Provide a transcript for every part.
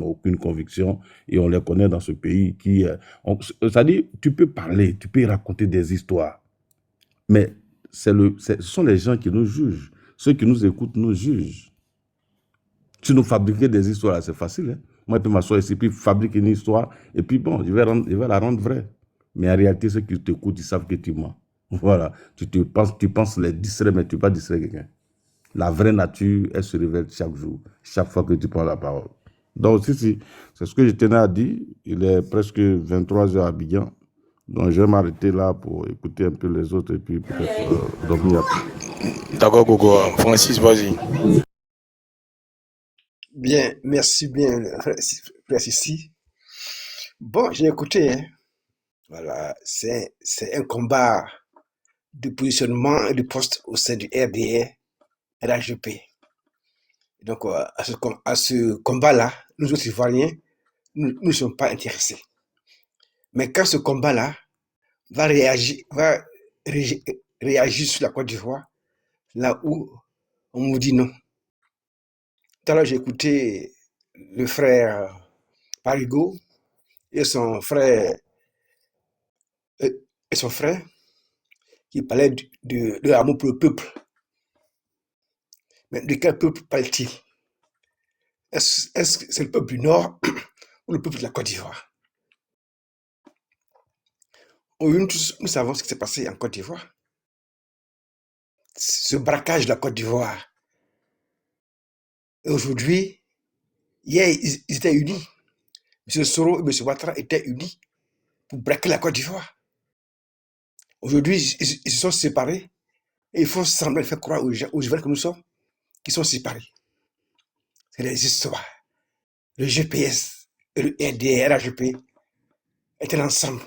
aucune conviction et on les connaît dans ce pays qui... c'est-à-dire, tu peux parler, tu peux raconter des histoires, mais ce sont les gens qui nous jugent. Ceux qui nous écoutent nous jugent. Si nous fabriquons des histoires, c'est facile. Hein? Moi, je peux m'asseoir ici, puis fabriquer une histoire, et puis bon, je vais la rendre vraie. Mais en réalité, ceux qui t'écoutent, ils savent que tu mens. Voilà. Tu penses les distraire, mais tu ne peux pas distraire quelqu'un. La vraie nature, elle se révèle chaque jour, chaque fois que tu prends la parole. Donc, c'est ce que je tenais à dire. Il est presque 23 heures à Abidjan. Donc, je vais m'arrêter là pour écouter un peu les autres et puis peut-être dormir après. D'accord, Gogo. Francis, vas-y. Bien, merci bien, frère Sissi. Bon, j'ai écouté. Hein. Voilà, c'est un combat de positionnement et de poste au sein du RDR, RHGP. Donc, à ce combat-là, nous autres Ivoiriens, nous ne sommes pas intéressés. Mais quand ce combat-là va réagir sur la Côte d'Ivoire, là où on nous dit non. Tout à l'heure, j'ai écouté le frère Parigo et son frère qui parlait de l'amour pour le peuple. Mais de quel peuple parle-t-il? Est-ce que c'est le peuple du Nord ou le peuple de la Côte d'Ivoire? Nous savons ce qui s'est passé en Côte d'Ivoire. Ce braquage de la Côte d'Ivoire. Et aujourd'hui, hier, ils étaient unis. M. Soro et M. Ouattara étaient unis pour braquer la Côte d'Ivoire. Aujourd'hui, ils se sont séparés et il faut sembler faire croire aux gens que nous sommes qui sont séparés. C'est des histoires. Le GPS et le RDR, RHGP étaient ensemble.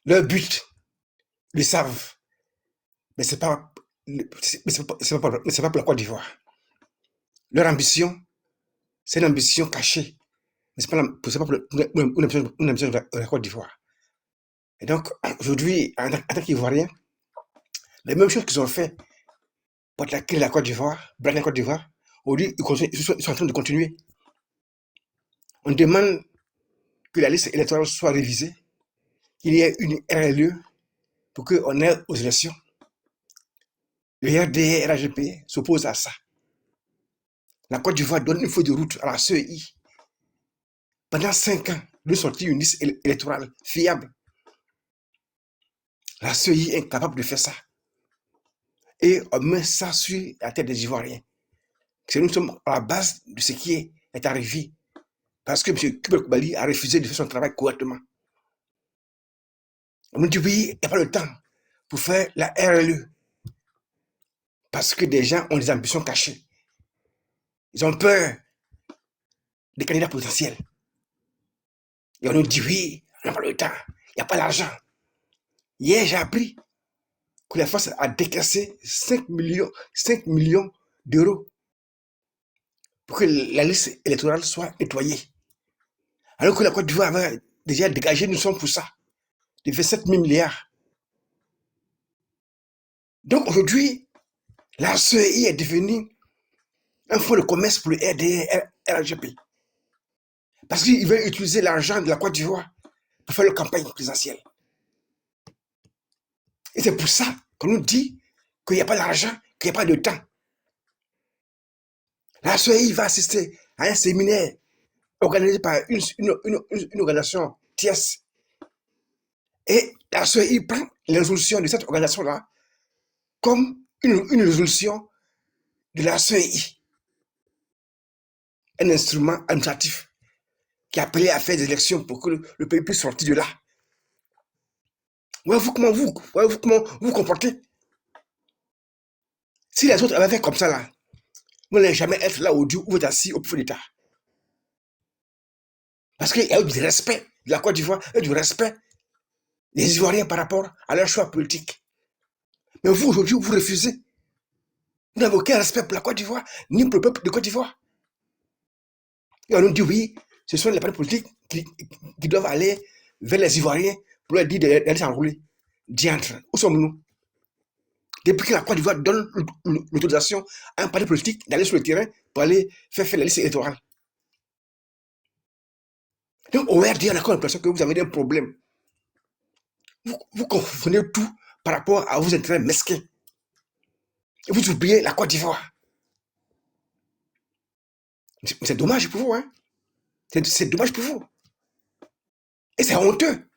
Leur but, ils savent, mais c'est pas pour la Côte d'Ivoire. Leur ambition, c'est une ambition cachée, mais c'est pas pour une ambition de la Côte d'Ivoire. Et donc, aujourd'hui, en tant qu'Ivoiriens, les mêmes choses qu'ils ont fait pour attaquer la Côte d'Ivoire, braquer la Côte d'Ivoire, aujourd'hui, ils sont en train de continuer. On demande que la liste électorale soit révisée, qu'il y ait une RLE pour qu'on ait aux élections. Le RDR, RHGP s'oppose à ça. La Côte d'Ivoire donne une feuille de route à la CEI. Pendant 5 ans, de sortir une liste électorale fiable. La CEI est incapable de faire ça. Et on met ça sur la tête des Ivoiriens. C'est nous sommes à la base de ce qui est arrivé. Parce que M. Kubel Koubali a refusé de faire son travail correctement. On nous dit oui, il n'y a pas le temps pour faire la RLE. Parce que des gens ont des ambitions cachées. Ils ont peur des candidats potentiels. Et on nous dit oui, on n'a pas le temps, il n'y a pas l'argent. Hier, j'ai appris que la France a décaissé 5 millions d'euros pour que la liste électorale soit nettoyée. Alors que la Côte d'Ivoire avait déjà dégagé une somme pour ça, de 27 000 milliards. Donc aujourd'hui, la CEI est devenue un fonds de commerce pour le RDR, RHGP. Parce qu'ils veulent utiliser l'argent de la Côte d'Ivoire pour faire leur campagne présidentielle. Et c'est pour ça qu'on nous dit qu'il n'y a pas d'argent, qu'il n'y a pas de temps. La CEI va assister à un séminaire organisé par une organisation tierce. Et la CEI prend les résolutions de cette organisation-là comme une résolution de la CEI. Un instrument administratif qui est appelé à faire des élections pour que le pays puisse sortir de là. Voyez-vous comment vous comportez? Si les autres avaient fait comme ça là, vous n'allez jamais être là où vous êtes assis au pouvoir d'État. Parce qu'il y a eu du respect de la Côte d'Ivoire et du respect des Ivoiriens par rapport à leur choix politique. Mais vous, aujourd'hui, vous refusez. Vous n'avez aucun respect pour la Côte d'Ivoire, ni pour le peuple de Côte d'Ivoire. Et on nous dit oui, ce sont les partis politiques qui doivent aller vers les Ivoiriens pour leur dire d'aller s'enrouler. Diantre, où sommes-nous? Depuis que la Côte d'Ivoire donne l'autorisation à un parti politique d'aller sur le terrain pour aller faire la liste électorale. Donc, au RD, on a l'impression que vous avez un problème. Vous confondez tout par rapport à vos intérêts mesquins. Et vous oubliez la Côte d'Ivoire. C'est dommage pour vous, hein. C'est dommage pour vous. Et c'est honteux.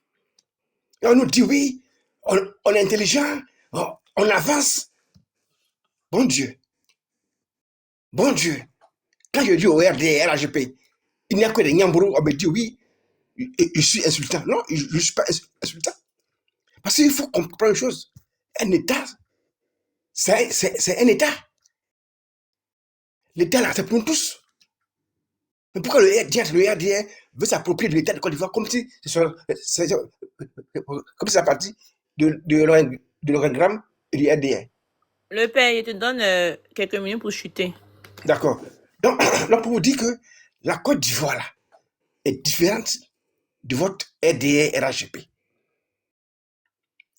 Et on nous dit, oui, on est intelligent, on avance. Bon Dieu. Bon Dieu. Quand je dis au RD, RAGP, il n'y a que des Nyambourou, on me dit, oui, je suis insultant. Non, je ne suis pas insultant. Parce qu'il faut comprendre une chose. Un État, c'est un État. L'État, là, c'est pour nous tous. Mais pourquoi le RDR veut s'approprier de l'État de Côte d'Ivoire comme si ça partit de l'organigramme et du RDR? Le père, il te donne quelques minutes pour chuter. D'accord. Donc, là, pour vous dire que la Côte d'Ivoire, là, est différente de votre RDR RAGP.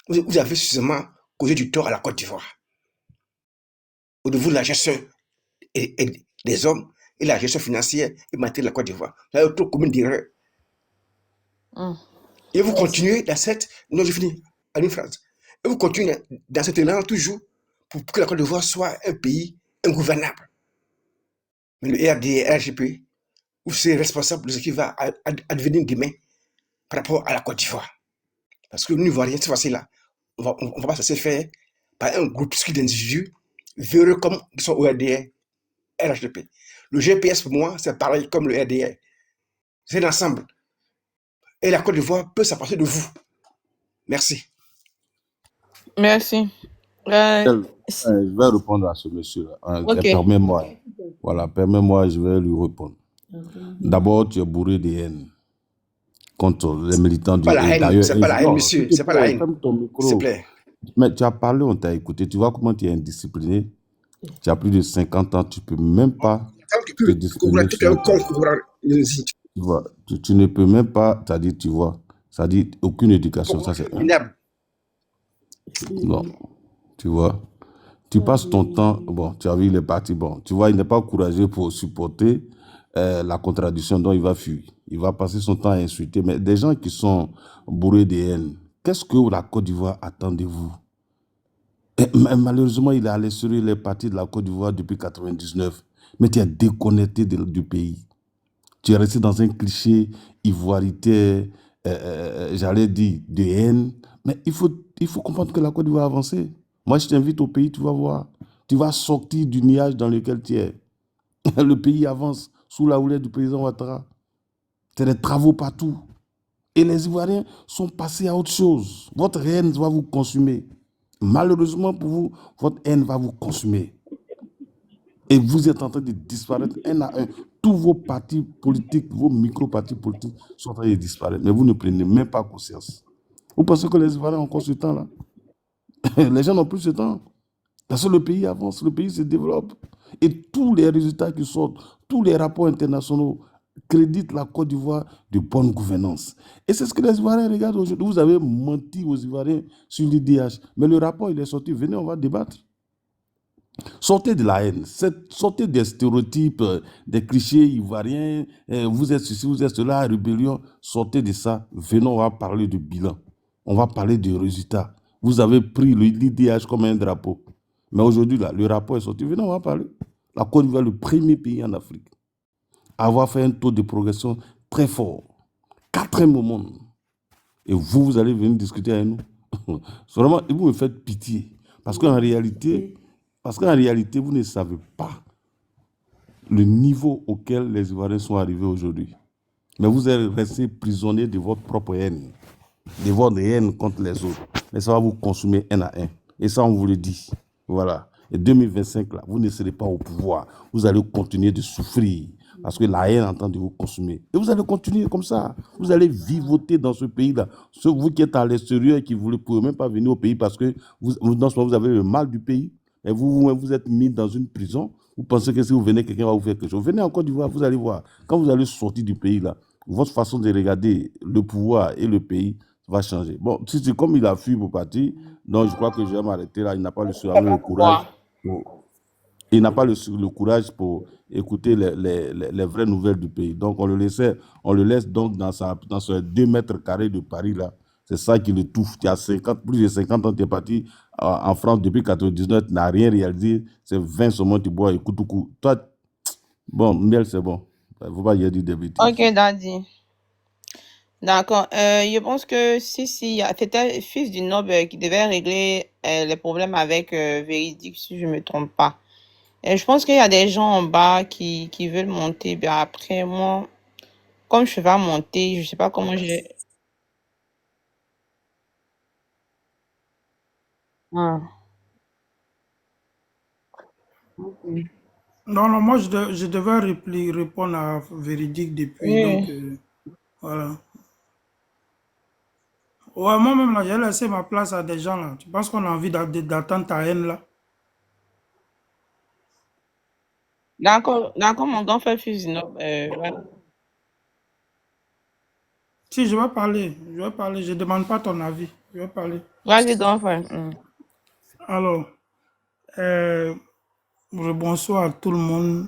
Vous avez suffisamment causé du tort à la Côte d'Ivoire. Au niveau de la gestion des hommes et la gestion financière et matérielle de la Côte d'Ivoire. Là, il y a trop commune d'erreurs. Et vous continuez dans cette... Non, je finis en une phrase. Et vous continuez dans cet élan toujours pour que la Côte d'Ivoire soit un pays ingouvernable. Mais le RDR, RGP, vous serez responsable de ce qui va advenir demain par rapport à la Côte d'Ivoire. Parce que nous, Ivoiriens, cette fois-ci-là, on va pas se laisser faire par un groupuscule d'individus véreux comme ils sont au RDR, RHDP. Le GPS, pour moi, c'est pareil comme le RDR. C'est l'ensemble. Et la Côte d'Ivoire peut s'approcher de vous. Merci. Merci. Je vais répondre à ce monsieur-là. Ok. Permets-moi. Voilà, permets-moi, je vais lui répondre. D'abord, tu es bourré de haine contre les militants du Pas la haine, c'est pas la haine, non, monsieur. s'il te C'est pas la plaît, haine. ferme ton S'il te micro. plaît. Mais tu as parlé, on t'a écouté. Tu vois comment tu es indiscipliné. Tu as plus de 50 ans, tu peux même pas te discipliner sur le plateau. Tu vois, tu ne peux même pas, c'est-à-dire, tu vois, c'est-à-dire, aucune éducation, ça c'est un. Non, tu vois. Tu passes ton temps, bon, tu as vu, il est parti, bon, tu vois, il n'est pas courageux pour supporter la contradiction dont il va fuir. Il va passer son temps à insulter. Mais des gens qui sont bourrés de haine, qu'est-ce que la Côte d'Ivoire attend de vous? Et malheureusement, il est allé sur les partis de la Côte d'Ivoire depuis 1999. Mais tu es déconnecté du pays. Tu es resté dans un cliché ivoiritaire, j'allais dire, de haine. Mais il faut comprendre que la Côte d'Ivoire a avancé. Moi, je t'invite au pays, tu vas voir. Tu vas sortir du nuage dans lequel tu es. Le pays avance sous la houlette du président Ouattara. C'est des travaux partout. Et les Ivoiriens sont passés à autre chose. Votre haine va vous consumer. Malheureusement pour vous, votre haine va vous consumer. Et vous êtes en train de disparaître un à un. Tous vos partis politiques, vos micro-partis politiques sont en train de disparaître. Mais vous ne prenez même pas conscience. Vous pensez que les Ivoiriens ont encore ce temps-là? Les gens n'ont plus ce temps. Parce que le pays avance, le pays se développe. Et tous les résultats qui sortent, tous les rapports internationaux créditent la Côte d'Ivoire de bonne gouvernance. Et c'est ce que les Ivoiriens regardent aujourd'hui. Vous avez menti aux Ivoiriens sur l'IDH. Mais le rapport, il est sorti. Venez, on va débattre. Sortez de la haine, sortez des stéréotypes, des clichés ivoiriens, vous êtes ceci, vous êtes cela, rébellion, sortez de ça, venons, on va parler de bilan, on va parler de résultats. Vous avez pris l'IDH comme un drapeau, mais aujourd'hui, là, le rapport est sorti, venons, on va parler. La Côte d'Ivoire est le premier pays en Afrique à avoir fait un taux de progression très fort, 4e au monde. Et vous allez venir discuter avec nous. Vraiment, vous me faites pitié, parce qu'en réalité, vous ne savez pas le niveau auquel les Ivoiriens sont arrivés aujourd'hui. Mais vous êtes restés prisonniers de votre propre haine, de votre haine contre les autres. Mais ça va vous consumer un à un. Et ça, on vous le dit. Voilà. Et 2025, là, vous ne serez pas au pouvoir. Vous allez continuer de souffrir parce que la haine est en train de vous consumer. Et vous allez continuer comme ça. Vous allez vivoter dans ce pays-là. Vous qui êtes à l'extérieur et qui ne pouvez même pas venir au pays parce que dans ce moment, vous avez le mal du pays. Et vous êtes mis dans une prison. Vous pensez que si vous venez, quelqu'un va vous faire quelque chose. Venez en Côte d'Ivoire, vous allez voir. Quand vous allez sortir du pays, là, votre façon de regarder le pouvoir et le pays va changer. Bon, si c'est comme il a fui pour partir, donc je crois que je vais m'arrêter là. Il n'a pas le courage. Il n'a pas le courage pour écouter les vraies nouvelles du pays. Donc, on le laisse donc dans ce 2 mètres carrés de Paris, là. C'est ça qui le touche. Tu as plus de 50 ans, tu es parti en France depuis 99, tu n'as rien réalisé. C'est 20 seulement, tu bois et coup. Toi, bon, Miel, c'est bon. Il ne faut pas y dire des bêtises. Ok, Daddy. D'accord. Je pense que si, c'était le fils du noble qui devait régler les problèmes avec Véridique, si je me trompe pas. Et je pense qu'il y a des gens en bas qui veulent monter. Ben après, moi, comme je vais pas monter, je sais pas comment j'ai... Ah, ok. Non, non, moi, je devais répondre à Véridique depuis, donc, Oui. voilà. Ouais, moi-même, là, j'ai laissé ma place à des gens, là. Tu penses qu'on a envie d'attendre ta haine, là? D'accord, mon grand frère fils du noble. Voilà. Si, je vais parler, je demande pas ton avis, je vais parler. Vas-y, grand frère. Alors, bonsoir à tout le monde.